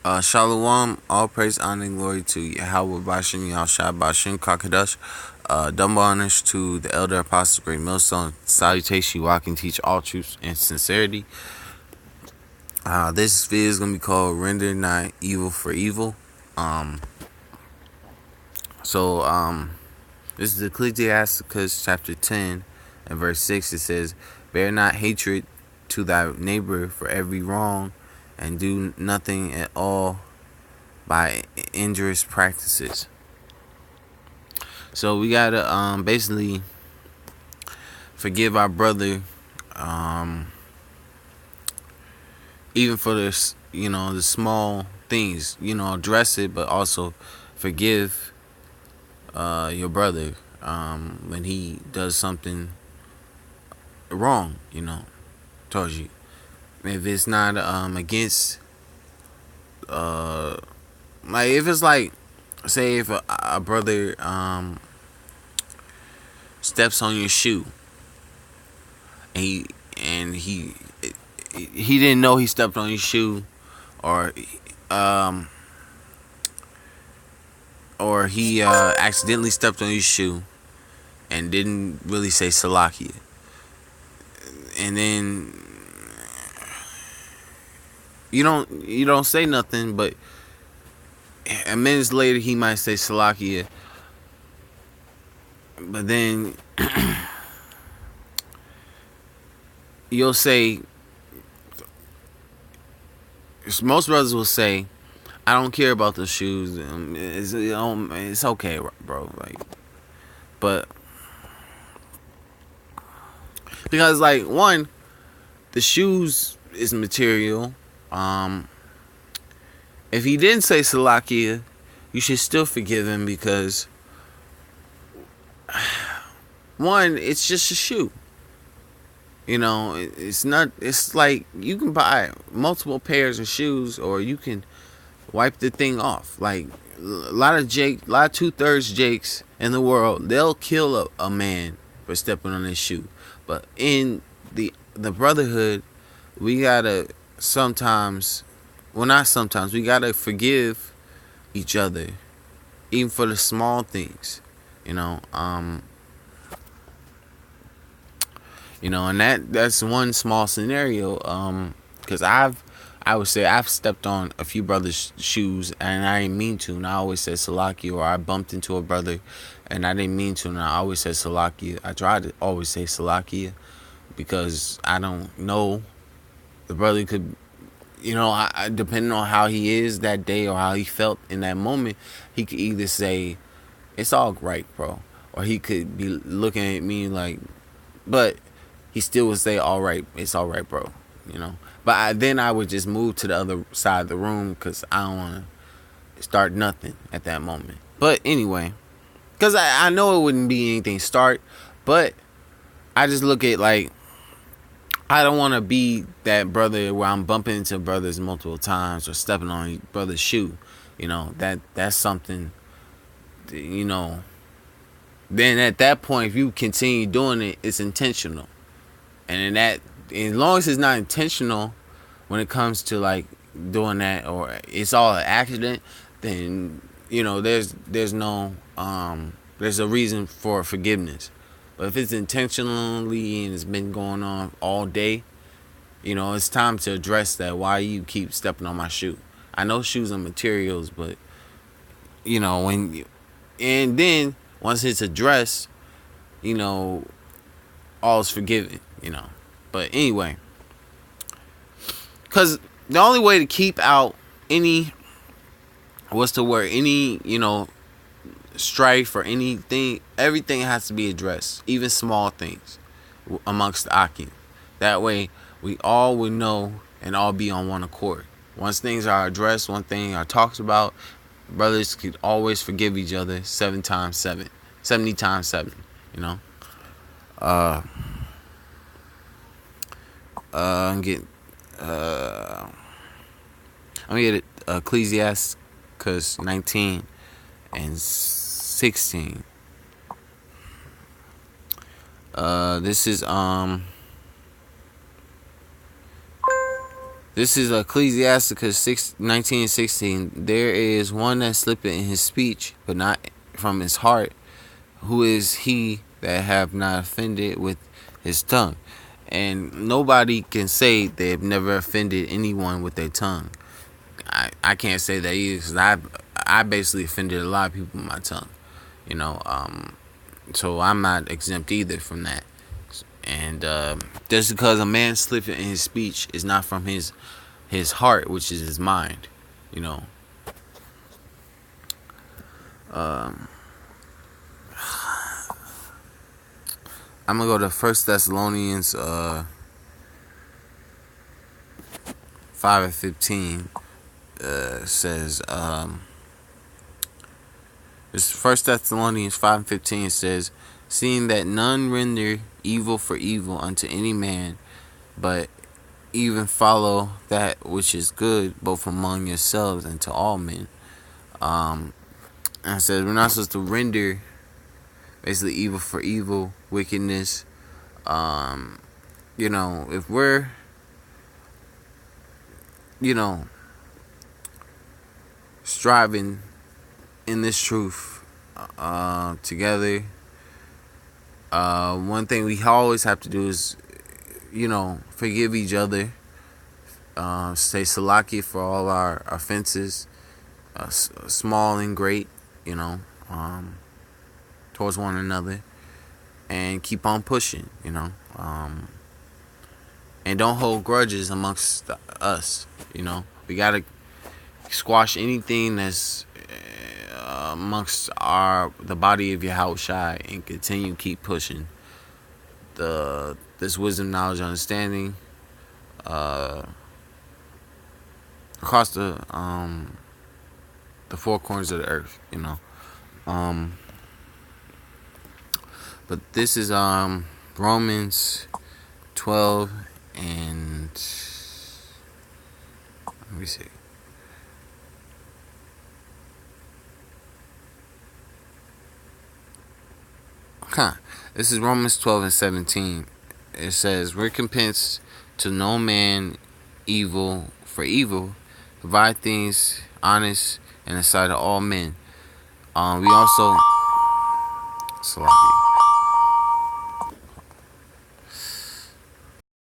Shalom, all praise, honor, and glory to Yahweh Bashem, Yahushua Bashem, Kakadash. Double honors to the elder apostle, great millstone. Salutation, you walk and teach all truths and sincerity. This video is going to be called Render Not Evil for Evil. This is Ecclesiasticus chapter 10 and verse 6. It says, bear not hatred to thy neighbor for every wrong, and do nothing at all by injurious practices. So we gotta basically forgive our brother, even for this, the small things. Address it, but also forgive your brother when he does something wrong. Towards you. If it's not against, like if it's like, say if a brother steps on your shoe, and he didn't know he stepped on your shoe, or he accidentally stepped on your shoe and didn't really say Salakia, and then you don't say nothing, but a minute later he might say Salakia, but then you'll say, most brothers will say, I don't care about the shoes. It's okay, bro. But because one, the shoes is material. If he didn't say Salakia, you should still forgive him, because one, it's just a shoe. It's not. It's like you can buy multiple pairs of shoes, or you can wipe the thing off. Like a lot of 2/3 Jakes in the world, they'll kill a man for stepping on his shoe. But in the brotherhood, we gotta sometimes, well, not sometimes, we gotta forgive each other, even for the small things. And that's one small scenario. Because I would say I've stepped on a few brothers' shoes and I didn't mean to, and I always said Salaki, or I bumped into a brother and I didn't mean to, and I always said Salaki. I try to always say Salaki, because I don't know, the brother could, depending on how he is that day or how he felt in that moment, he could either say, it's all right, bro, or he could be looking at me like, but he still would say, all right, it's all right, bro, But then I would just move to the other side of the room, because I don't want to start nothing at that moment. But anyway, because I know it wouldn't be anything start, but I just look at, I don't want to be that brother where I'm bumping into brothers multiple times or stepping on brother's shoe. That's something, then at that point, if you continue doing it, it's intentional. And as long as it's not intentional, when it comes to doing that, or it's all an accident, then there's no there's a reason for forgiveness. But if it's intentionally and it's been going on all day, it's time to address that. Why you keep stepping on my shoe? I know shoes are materials, but and then once it's addressed, all's forgiven. But anyway, because the only way to keep out any strife or anything, everything has to be addressed, even small things amongst the Akim. That way we all would know and all be on one accord. Once things are addressed, one thing are talked about, brothers could always forgive each other 7 times 7, 70 times 7. I'm getting Ecclesiasticus 19 and 16. This is This is Ecclesiasticus 19:16. There is one that slippeth in his speech, but not from his heart. Who is he that have not offended with his tongue? And nobody can say they've never offended anyone with their tongue. I can't say that either, because I basically offended a lot of people with my tongue. You know, so I'm not exempt either from that. And just because a man slipping in his speech is not from his heart, which is his mind. You know. I'm gonna go to 1 Thessalonians 5:15. Says this 1 Thessalonians 5:15 says, seeing that none render evil for evil unto any man, but even follow that which is good, both among yourselves and to all men. And it says we're not supposed to render basically evil for evil, wickedness. You know, if we're, you know, striving in this truth together, one thing we always have to do is, you know, forgive each other. Say salaki for all our offenses, small and great, you know, towards one another, and keep on pushing, you know, and don't hold grudges amongst us. You know, we gotta squash anything that's amongst the body of Yahushua, and continue keep pushing this wisdom, knowledge, understanding across the four corners of the earth. You know, but this is Romans 12 and let me see. This is Romans 12:17. It says, recompense to no man evil for evil, provide things honest in the sight of all men. We also, Salaki.